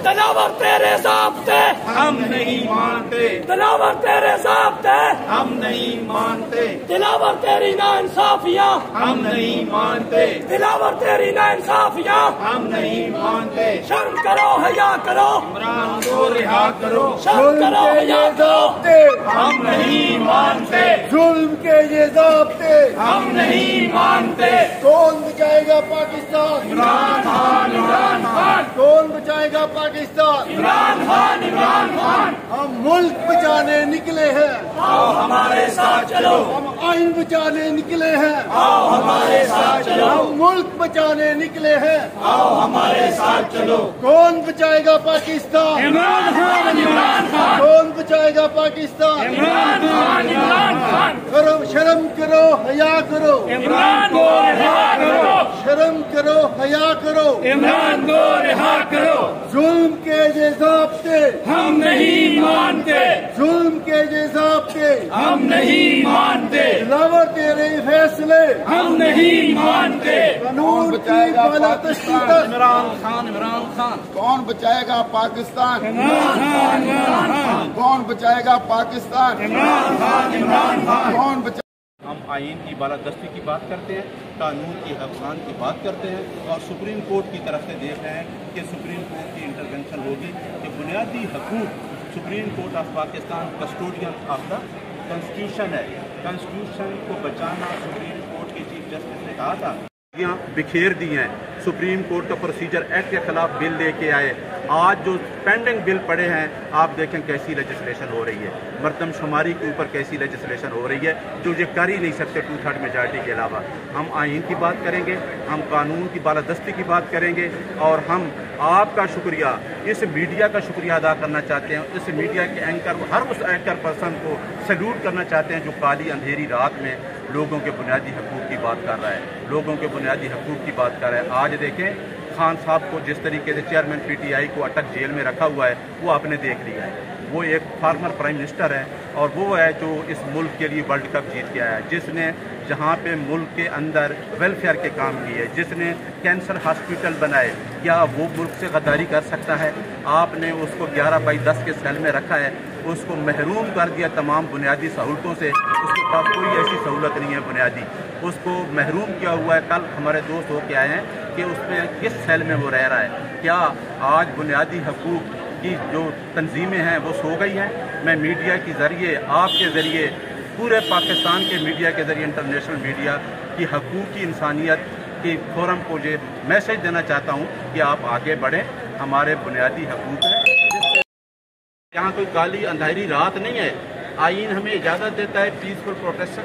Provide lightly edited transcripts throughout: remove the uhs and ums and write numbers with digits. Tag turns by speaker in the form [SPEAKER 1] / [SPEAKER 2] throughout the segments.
[SPEAKER 1] दिलावर तेरे ज़ाब्ते
[SPEAKER 2] हम नहीं मानते,
[SPEAKER 1] दिलावर तेरे ज़ाब्ते
[SPEAKER 2] हम नहीं मानते,
[SPEAKER 1] दिलावर तेरी नाइंसाफियाँ
[SPEAKER 2] हम नहीं मानते,
[SPEAKER 1] दिलावर तेरी नाइंसाफियाँ
[SPEAKER 2] हम नहीं मानते।
[SPEAKER 1] शर्म करो हया करो
[SPEAKER 2] इमरान को रिहा करो,
[SPEAKER 1] शर्म करो हया करो
[SPEAKER 2] हम नहीं मानते,
[SPEAKER 3] जुल्म के ये ज़ाब्ते
[SPEAKER 2] हम नहीं मानते।
[SPEAKER 3] कौन बचाएगा पाकिस्तान?
[SPEAKER 2] इमरान खान, इमरान खान,
[SPEAKER 3] कौन बचाएगा पाकिस्तान?
[SPEAKER 2] इमरान खान, इमरान खान।
[SPEAKER 3] हम मुल्क बचाने निकले हैं,
[SPEAKER 2] आओ हमारे साथ चलो,
[SPEAKER 3] हम आइन बचाने निकले हैं,
[SPEAKER 2] आओ हमारे साथ चलो,
[SPEAKER 3] हम मुल्क बचाने निकले हैं।
[SPEAKER 2] आओ हमारे साथ चलो।
[SPEAKER 3] कौन बचाएगा पाकिस्तान?
[SPEAKER 2] इमरान खान, इमरान खान,
[SPEAKER 3] कौन बचाएगा पाकिस्तान?
[SPEAKER 2] इमरान खान, इमरान खान।
[SPEAKER 3] करो शर्म करो हया करो,
[SPEAKER 2] इमरान को रिहा करो,
[SPEAKER 3] शर्म करो हया करो।
[SPEAKER 2] इमरान को रिहा करो,
[SPEAKER 3] जुल्म के ये ज़ाब्ते
[SPEAKER 2] हम नहीं मानते,
[SPEAKER 3] जुल्म के ये ज़ाब्ते
[SPEAKER 2] हम नहीं मानते,
[SPEAKER 3] दिलावर तेरे फैसले
[SPEAKER 2] हम नहीं मानते।
[SPEAKER 3] कानून की बालादस्ती तक
[SPEAKER 2] इमरान खान, इमरान खान,
[SPEAKER 3] कौन बचाएगा पाकिस्तान?
[SPEAKER 2] इमरान खान, इमरान खान,
[SPEAKER 3] कौन बचाएगा पाकिस्तान?
[SPEAKER 2] इमरान खान, इमरान खान।
[SPEAKER 3] कौन बचा
[SPEAKER 4] हम आइन की बालादस्ती की बात करते हैं, कानून की हक़ान की बात करते हैं और सुप्रीम कोर्ट की तरफ से देख रहे हैं कि सुप्रीम कोर्ट की इंटरवेंशन होगी कि बुनियादी हकूक़ Supreme Court of Pakistan custodian of the constitution है। कॉन्स्टिट्यूशन को बचाना सुप्रीम कोर्ट के चीफ जस्टिस ने कहा था। बिखेर दी हैं, सुप्रीम कोर्ट का प्रोसीजर एक्ट के खिलाफ बिल लेके आए। आज जो पेंडिंग बिल पड़े हैं आप देखें कैसी लेजिस्लेशन हो रही है, मर्दमशुमारी के ऊपर कैसी लेजिस्लेशन हो रही है जो ये कर ही नहीं सकते 2/3 मेजॉरिटी के अलावा। हम आइन की बात करेंगे, हम कानून की बालादस्ती की बात करेंगे और हम आपका शुक्रिया, इस मीडिया का शुक्रिया अदा करना चाहते हैं। इस मीडिया के एंकर, हर उस एंकर पर्सन को सैल्यूट करना चाहते हैं जो काली अंधेरी रात में लोगों के बुनियादी हकूक़ की बात कर रहा है, लोगों के बुनियादी हकूक़ की बात कर रहा है। आज देखें खान साहब को जिस तरीके से चेयरमैन PTI को अटक जेल में रखा हुआ है वो आपने देख लिया है। वो एक फार्मर प्राइम मिनिस्टर है और वो है जो इस मुल्क के लिए वर्ल्ड कप जीत के आया है, जिसने जहाँ पे मुल्क के अंदर वेलफेयर के काम किए, जिसने कैंसर हॉस्पिटल बनाए। क्या वो मुल्क से गद्दारी कर सकता है? आपने उसको 11/10 के सेल में रखा है, उसको महरूम कर दिया तमाम बुनियादी सहूलतों से। उसके पास कोई ऐसी सहूलत नहीं है बुनियादी, उसको महरूम किया हुआ है। कल हमारे दोस्त हो के आए हैं कि उसमें किस सेल में वो रह रहा है। क्या आज बुनियादी हकूक़ की जो तंजीमें हैं वो सो गई हैं? मैं मीडिया के ज़रिए, आपके ज़रिए, पूरे पाकिस्तान के मीडिया के ज़रिए, इंटरनेशनल मीडिया की हकूक़ी इंसानियत की फोरम को ये मैसेज देना चाहता हूँ कि आप आगे बढ़ें, हमारे बुनियादी हकूक़ हैं। यहाँ कोई काली अंधेरी रात नहीं है। आइन हमें इजाज़त देता है peaceful protest,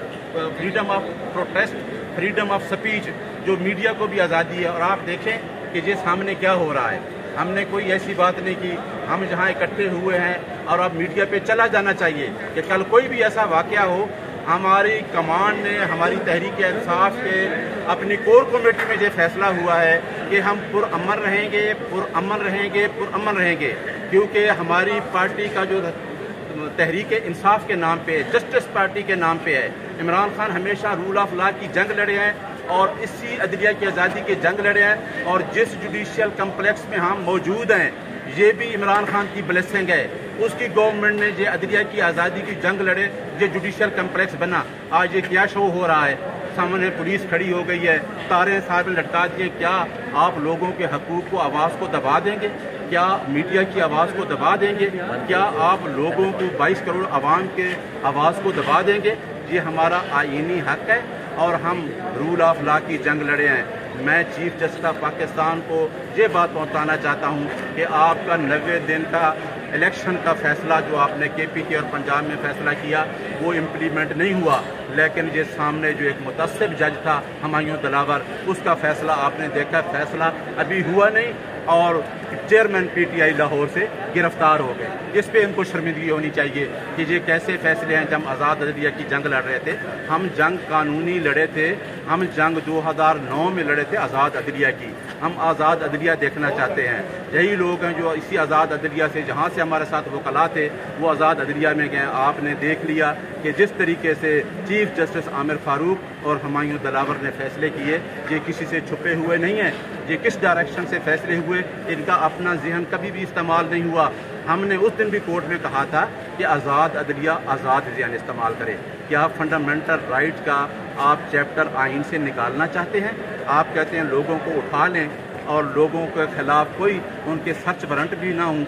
[SPEAKER 4] freedom of protest, freedom of speech, जो मीडिया को भी आज़ादी है। और आप देखें कि ये सामने क्या हो रहा है। हमने कोई ऐसी बात नहीं की, हम जहाँ इकट्ठे हुए हैं और अब मीडिया पे चला जाना चाहिए कि कल कोई भी ऐसा वाक़या हो। हमारी कमांड ने, हमारी तहरीक इंसाफ के अपनी कोर कमेटी में ये फैसला हुआ है कि हम पुरअमन रहेंगे, पुरअमन रहेंगे, पुरअमन रहेंगे, क्योंकि हमारी पार्टी का जो तहरीक इंसाफ के नाम पे, जस्टिस पार्टी के नाम पे है। इमरान खान हमेशा रूल ऑफ लॉ की जंग लड़े हैं और इसी अदलिया की आज़ादी की जंग लड़े हैं। और जिस जुडिशियल कम्प्लेक्स में हम मौजूद हैं ये भी इमरान खान की ब्लेसिंग है। उसकी गवर्नमेंट ने ये अदलिया की आज़ादी की जंग लड़े, ये जुडिशियल कम्प्लेक्स बना। आज ये क्या शो हो रहा है? सामने पुलिस खड़ी हो गई है, तारे सारे लटका दिए। क्या आप लोगों के हकूक़ को, आवाज़ को दबा देंगे? क्या मीडिया की आवाज़ को दबा देंगे? क्या आप लोगों को, 22 करोड़ आवाम के आवाज़ को दबा देंगे? ये हमारा आईनी हक है और हम रूल ऑफ लॉ की जंग लड़े हैं। मैं चीफ जस्टिस ऑफ पाकिस्तान को ये बात पहुंचाना चाहता हूं कि आपका 90 दिन का इलेक्शन का फैसला जो आपने KPK और पंजाब में फैसला किया वो इम्प्लीमेंट नहीं हुआ, लेकिन ये सामने जो एक मुतस्सिब जज था हुमायूं दिलावर, उसका फैसला आपने देखा, फैसला अभी हुआ नहीं और चेयरमैन PTI लाहौर से गिरफ्तार हो गए। इस पे इनको शर्मिंदगी होनी चाहिए कि ये कैसे फैसले हैं। जब आज़ाद अदलिया की जंग लड़ रहे थे, हम जंग कानूनी लड़े थे, हम जंग 2009 में लड़े थे आज़ाद अदलिया की। हम आज़ाद अदलिया देखना चाहते हैं। यही लोग हैं जो इसी आज़ाद अदलिया से, जहाँ से हमारे साथ वकला थे, वो आज़ाद अदलिया में गए। आपने देख लिया کہ جس طریقے سے چیف جسٹس عامر فاروق اور ہمایوں دلاور نے فیصلے کیے یہ کسی سے چھپے ہوئے نہیں ہیں، یہ کس ڈائریکشن سے فیصلے ہوئے، ان کا اپنا ذہن کبھی بھی استعمال نہیں ہوا۔ ہم نے اس دن بھی کورٹ میں کہا تھا کہ آزاد عدلیہ آزاد ذہن استعمال کرے۔ کیا فنڈامنٹل رائٹ کا آپ چیپٹر آئین سے نکالنا چاہتے ہیں؟ آپ کہتے ہیں لوگوں کو اٹھا لیں اور لوگوں کے خلاف کوئی ان کے سرچ وارنٹ بھی نہ ہوں،